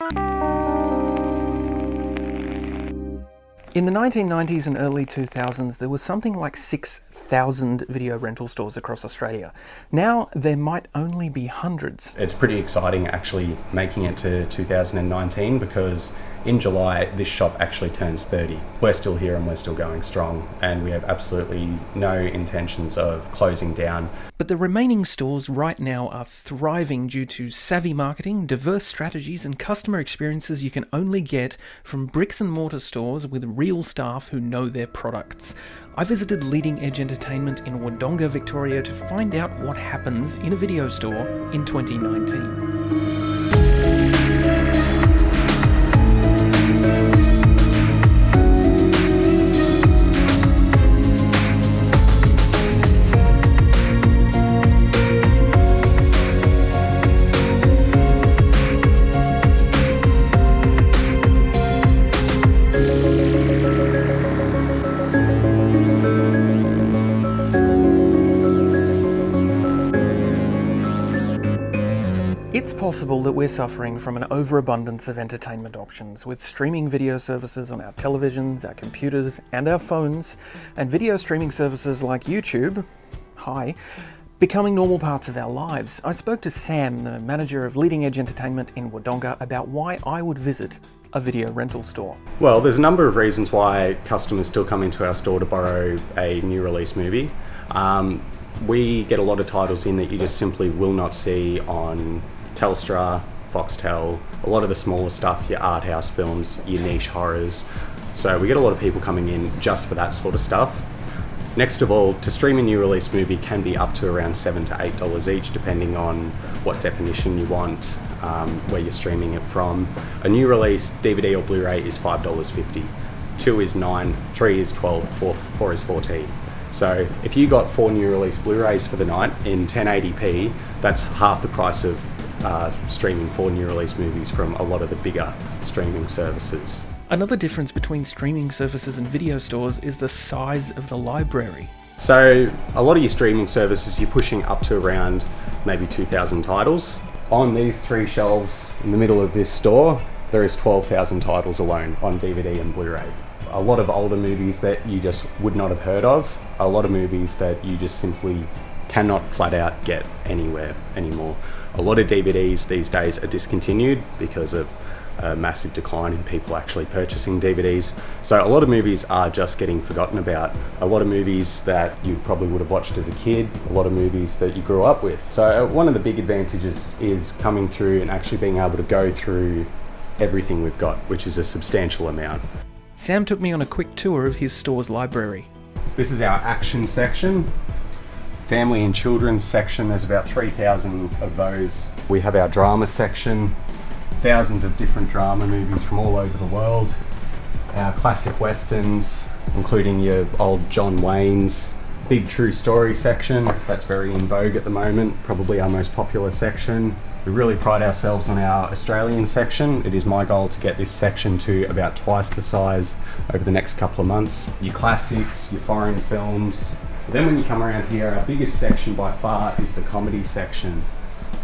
In the 1990s and early 2000s, there was something like 6,000 video rental stores across Australia. Now, there might only be hundreds. It's pretty exciting actually making it to 2019 because in July, this shop actually turns 30. We're still here and we're still going strong, and we have absolutely no intentions of closing down. But the remaining stores right now are thriving due to savvy marketing, diverse strategies, and customer experiences you can only get from bricks and mortar stores with real staff who know their products. I visited Leading Edge Entertainment in Wodonga, Victoria to find out what happens in a video store in 2019. It's possible that we're suffering from an overabundance of entertainment options, with streaming video services on our televisions, our computers, and our phones, and video streaming services like YouTube, becoming normal parts of our lives. I spoke to Sam, the manager of Leading Edge Entertainment in Wodonga, about why I would visit a video rental store. Well, there's a number of reasons why customers still come into our store to borrow a new release movie. We get a lot of titles in that you just simply will not see on Telstra, Foxtel, a lot of the smaller stuff, your art house films, your niche horrors. So we get a lot of people coming in just for that sort of stuff. Next of all, to stream a new release movie can be up to around $7 to $8 each, depending on what definition you want, where you're streaming it from. A new release DVD or Blu-ray is $5.50. 2 is $9, 3 is $12, 4 is $14. So if you got 4 new release Blu-rays for the night in 1080p, that's half the price of streaming 4 new release movies from a lot of the bigger streaming services. Another difference between streaming services and video stores is the size of the library. So a lot of your streaming services, you're pushing up to around maybe 2,000 titles. On these 3 shelves in the middle of this store, there is 12,000 titles alone on DVD and Blu-ray. A lot of older movies that you just would not have heard of, a lot of movies that you just simply cannot flat out get anywhere anymore. A lot of DVDs these days are discontinued because of a massive decline in people actually purchasing DVDs. So a lot of movies are just getting forgotten about. A lot of movies that you probably would have watched as a kid, a lot of movies that you grew up with. So one of the big advantages is coming through and actually being able to go through everything we've got, which is a substantial amount. Sam took me on a quick tour of his store's library. This is our action section. Family and children's section, there's about 3,000 of those. We have our drama section, thousands of different drama movies from all over the world. Our classic westerns, including your old John Wayne's. Big true story section, that's very in vogue at the moment, probably our most popular section. We really pride ourselves on our Australian section. It is my goal to get this section to about twice the size over the next couple of months. Your classics, your foreign films. Then when you come around here, our biggest section by far is the comedy section.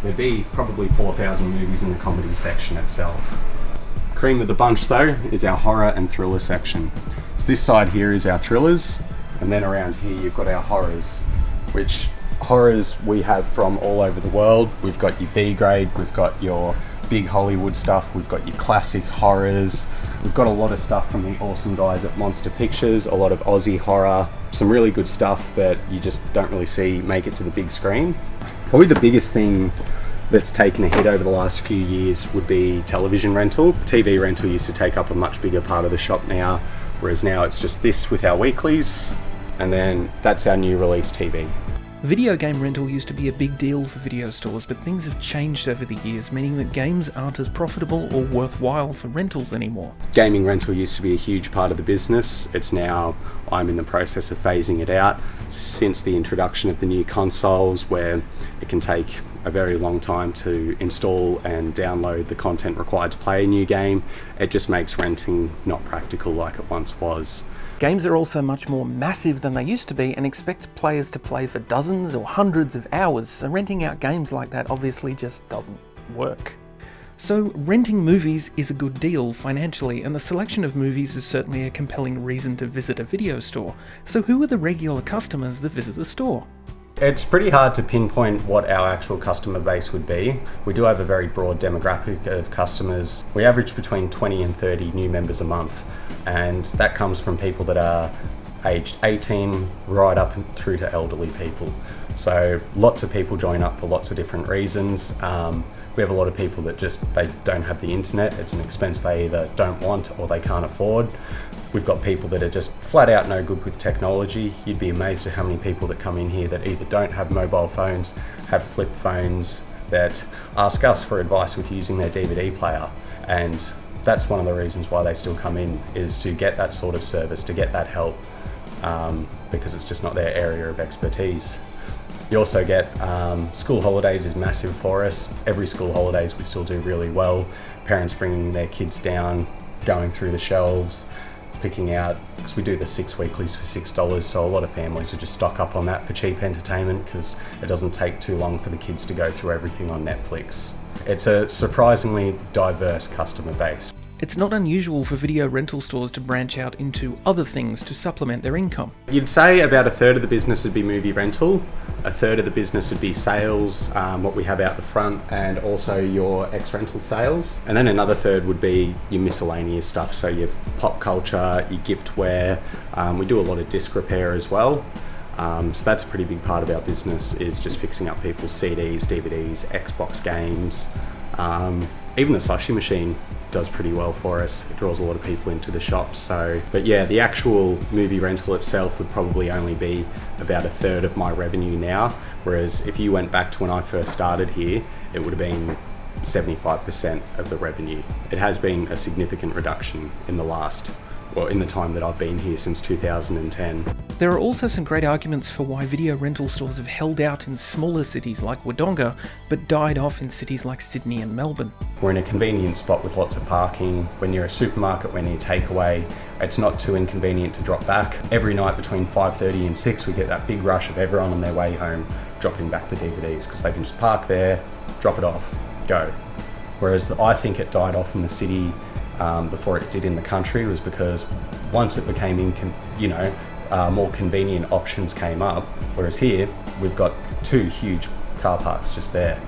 There'd be probably 4,000 movies in the comedy section itself. Cream of the bunch though is our horror and thriller section. So this side here is our thrillers, and then around here you've got our horrors, which horrors we have from all over the world. We've got your B grade, we've got your big Hollywood stuff, we've got your classic horrors. We've got a lot of stuff from the awesome guys at Monster Pictures, a lot of Aussie horror, some really good stuff that you just don't really see make it to the big screen. Probably the biggest thing that's taken a hit over the last few years would be television rental. TV rental used to take up a much bigger part of the shop now, whereas now it's just this with our weeklies, and then that's our new release TV. Video game rental used to be a big deal for video stores, but things have changed over the years, meaning that games aren't as profitable or worthwhile for rentals anymore. Gaming rental used to be a huge part of the business. It's now, I'm in the process of phasing it out since the introduction of the new consoles, where it can take a very long time to install and download the content required to play a new game. It just makes renting not practical like it once was. Games are also much more massive than they used to be and expect players to play for dozens or hundreds of hours, so renting out games like that obviously just doesn't work. So renting movies is a good deal financially, and the selection of movies is certainly a compelling reason to visit a video store. So who are the regular customers that visit the store? It's pretty hard to pinpoint what our actual customer base would be. We do have a very broad demographic of customers. We average between 20 and 30 new members a month, and that comes from people that are aged 18 right up through to elderly people. So lots of people join up for lots of different reasons. We have a lot of people that they don't have the internet. It's an expense they either don't want or they can't afford. We've got people that are just flat out no good with technology. You'd be amazed at how many people that come in here that either don't have mobile phones, have flip phones, that ask us for advice with using their DVD player. And that's one of the reasons why they still come in, is to get that sort of service, to get that help, because it's just not their area of expertise. You also get school holidays is massive for us. Every school holidays we still do really well. Parents bringing their kids down, going through the shelves, picking out, because we do the 6 weeklies for $6, so a lot of families will just stock up on that for cheap entertainment because it doesn't take too long for the kids to go through everything on Netflix. It's a surprisingly diverse customer base. It's not unusual for video rental stores to branch out into other things to supplement their income. You'd say about a third of the business would be movie rental, a third of the business would be sales, what we have out the front, and also your ex-rental sales. And then another third would be your miscellaneous stuff, so your pop culture, your giftware. We do a lot of disc repair as well. So that's a pretty big part of our business, is just fixing up people's CDs, DVDs, Xbox games. Even the sushi machine does pretty well for us. It draws a lot of people into the shop. But yeah, the actual movie rental itself would probably only be about a third of my revenue now. Whereas if you went back to when I first started here, it would have been 75% of the revenue. It has been a significant reduction in the time that I've been here since 2010. There are also some great arguments for why video rental stores have held out in smaller cities like Wodonga, but died off in cities like Sydney and Melbourne. We're in a convenient spot with lots of parking. When you're a supermarket, when you're takeaway, it's not too inconvenient to drop back. Every night between 5:30 and 6, we get that big rush of everyone on their way home dropping back the DVDs, because they can just park there, drop it off, go. Whereas I think it died off in the city before it did in the country, was because once it became more convenient options came up, whereas here we've got 2 huge car parks just there.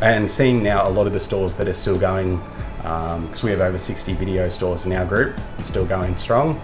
And seeing now a lot of the stores that are still going, because we have over 60 video stores in our group, still going strong.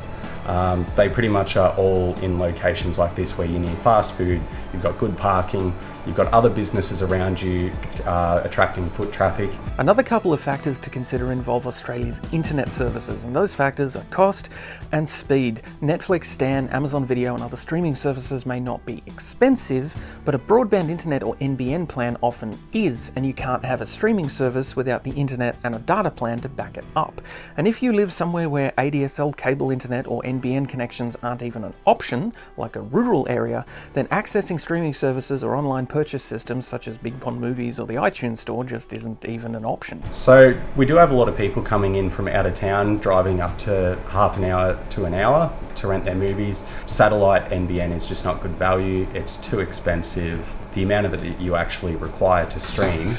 They pretty much are all in locations like this where you're near fast food, you've got good parking, you've got other businesses around you attracting foot traffic. Another couple of factors to consider involve Australia's internet services, and those factors are cost and speed. Netflix, Stan, Amazon Video and other streaming services may not be expensive, but a broadband internet or NBN plan often is, and you can't have a streaming service without the internet and a data plan to back it up. And if you live somewhere where ADSL cable internet or NBN connections aren't even an option, like a rural area, then accessing streaming services or online purchase systems such as Big Pond Movies or the iTunes Store just isn't even an option. So we do have a lot of people coming in from out of town, driving up to half an hour to an hour to rent their movies. Satellite NBN is just not good value. It's too expensive. The amount of it that you actually require to stream.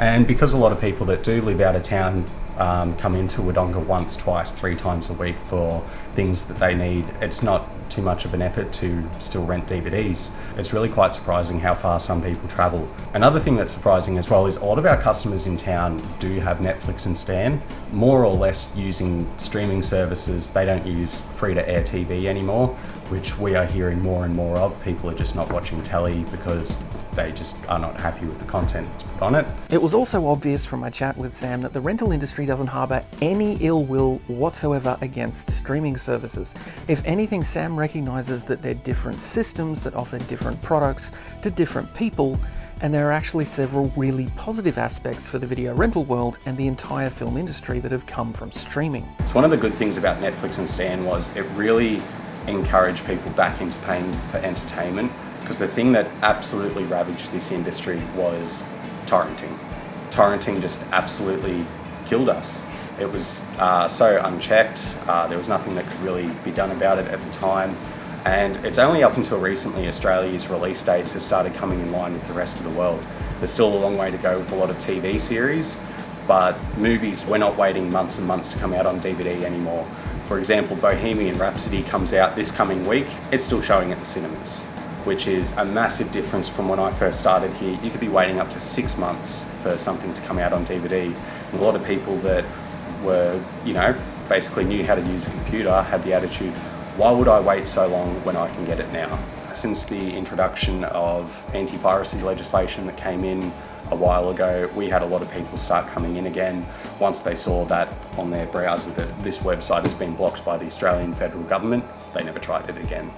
And because a lot of people that do live out of town come into Wodonga once, twice, 3 times a week for things that they need, it's not too much of an effort to still rent DVDs. It's really quite surprising how far some people travel. Another thing that's surprising as well is a lot of our customers in town do have Netflix and Stan, more or less using streaming services. They don't use free-to-air TV anymore, which we are hearing more and more of. People are just not watching telly because they just are not happy with the content that's put on it. It was also obvious from my chat with Sam that the rental industry doesn't harbour any ill will whatsoever against streaming services. If anything, Sam recognises that they're different systems that offer different products to different people, and there are actually several really positive aspects for the video rental world and the entire film industry that have come from streaming. So one of the good things about Netflix and Stan was it really encouraged people back into paying for entertainment, because the thing that absolutely ravaged this industry was torrenting. Torrenting just absolutely killed us. It was so unchecked, there was nothing that could really be done about it at the time. And it's only up until recently Australia's release dates have started coming in line with the rest of the world. There's still a long way to go with a lot of TV series, but movies, we're not waiting months and months to come out on DVD anymore. For example, Bohemian Rhapsody comes out this coming week. It's still showing at the cinemas, which is a massive difference from when I first started here. You could be waiting up to 6 months for something to come out on DVD. And a lot of people that were, basically knew how to use a computer had the attitude, why would I wait so long when I can get it now? Since the introduction of anti-piracy legislation that came in a while ago, we had a lot of people start coming in again once they saw that on their browser that this website has been blocked by the Australian federal government. They never tried it again.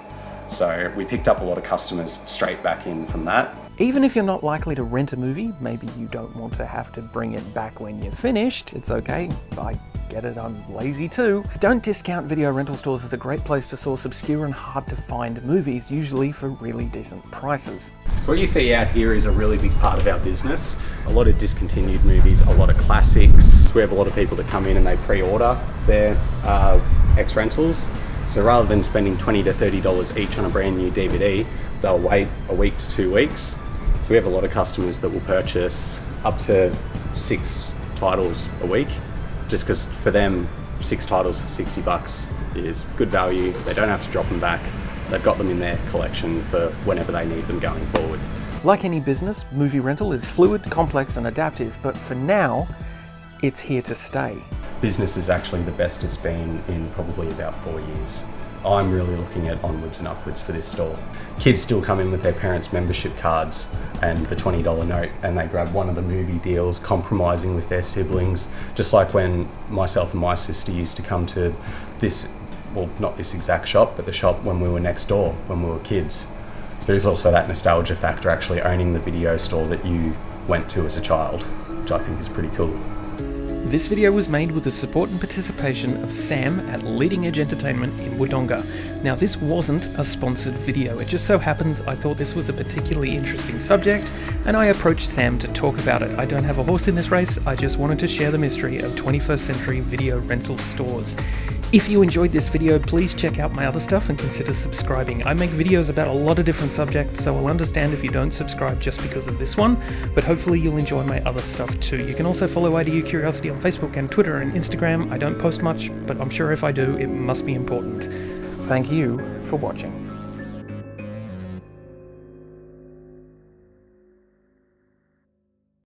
So we picked up a lot of customers straight back in from that. Even if you're not likely to rent a movie, maybe you don't want to have to bring it back when you're finished, it's okay. I get it, I'm lazy too. Don't discount video rental stores as a great place to source obscure and hard to find movies, usually for really decent prices. So what you see out here is a really big part of our business. A lot of discontinued movies, a lot of classics. We have a lot of people that come in and they pre-order their X-Rentals. So rather than spending $20 to $30 each on a brand new DVD, they'll wait a week to 2 weeks. So we have a lot of customers that will purchase up to 6 titles a week, just because for them, 6 titles for $60 is good value. They don't have to drop them back. They've got them in their collection for whenever they need them going forward. Like any business, movie rental is fluid, complex and adaptive, but for now, it's here to stay. Business is actually the best it's been in probably about 4 years. I'm really looking at onwards and upwards for this store. Kids still come in with their parents' membership cards and the $20 note, and they grab one of the movie deals, compromising with their siblings, just like when myself and my sister used to come to this, well, not this exact shop, but the shop when we were next door, when we were kids. So there's also that nostalgia factor, actually owning the video store that you went to as a child, which I think is pretty cool. This video was made with the support and participation of Sam at Leading Edge Entertainment in Wodonga. Now, this wasn't a sponsored video. It just so happens I thought this was a particularly interesting subject, and I approached Sam to talk about it. I don't have a horse in this race, I just wanted to share the mystery of 21st century video rental stores. If you enjoyed this video, please check out my other stuff and consider subscribing. I make videos about a lot of different subjects, so I'll understand if you don't subscribe just because of this one, but hopefully you'll enjoy my other stuff too. You can also follow IDU Curiosity on Facebook and Twitter and Instagram. I don't post much, but I'm sure if I do, it must be important. Thank you for watching.